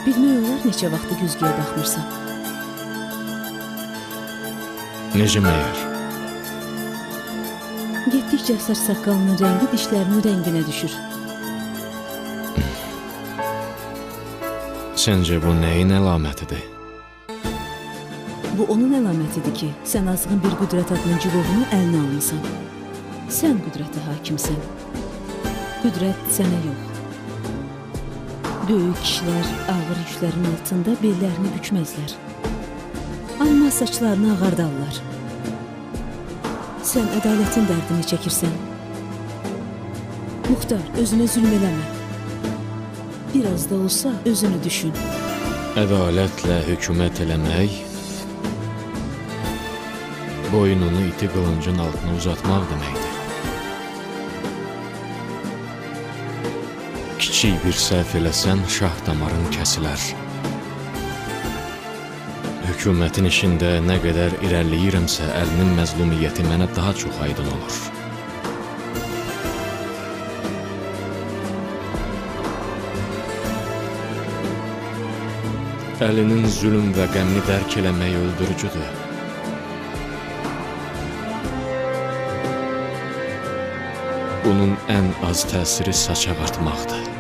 Bilmək olar neçə vaxtı güzgüyə baxmırsan. Necə məyər? Getdikcə saç saqqalının rəngi dişlərinin rənginə düşür. Səncə bu nəyin əlamətidir? Bu onun əlamətidir ki, sən azğın bir qüdrət adının cilovunu əlinə almısan. Sən qüdrətə hakimsən. Qüdrət sənə yox. Böyük kişilər ağır yüklərin altında bellərini bükməzlər. Amma saçlarını ağardarlar. Sən ədalətin dərdini çəkirsən. Muxtar, özünə zülm eləmə. Biraz da olsa özünü düşün. Ədalətlə hökumət eləmək, boynunu iti qılıncın altına uzatmaq deməkdir. Kiçik bir səhv eləsən, şah damarın kəsilər. Hökumətin işində nə qədər irəliləyirəmsə, əlinin məzlumiyyəti mənə daha çox aydın olur. Əlinin zülm və qəmni dərk eləmək öldürücüdür. Bunun ən az təsiri saç ağartmaqdır.